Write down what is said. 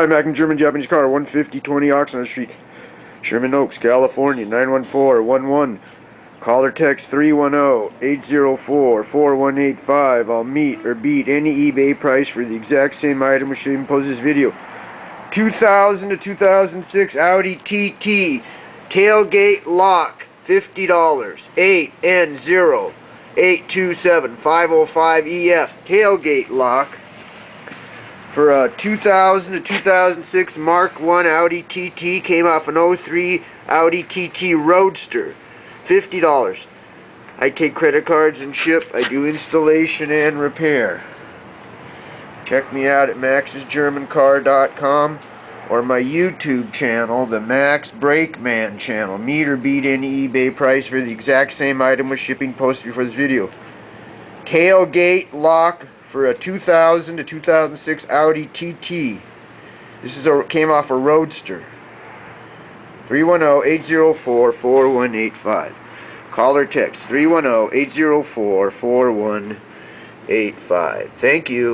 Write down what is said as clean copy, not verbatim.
Hi, Mac and German Japanese car, 15020 Oxnard Street, Sherman Oaks, California, 91411. Call or text 310-804-4185. I'll meet or beat any eBay price for the exact same item which should impose this video. 2000 to 2006 Audi TT tailgate lock, $50. 8N0827505EF tailgate lock for a 2000 to 2006 Mark 1 Audi TT. Came off an 03 Audi TT Roadster, $50. I take credit cards and ship. I do installation and repair. Check me out at maxsgermancar.com or my YouTube channel, the Max Brakeman channel. Meet or beat any eBay price for the exact same item with shipping posted before this video. Tailgate lock for a 2000 to 2006 Audi TT. This is came off a Roadster. 310-804-4185. Call or text 310-804-4185. Thank you.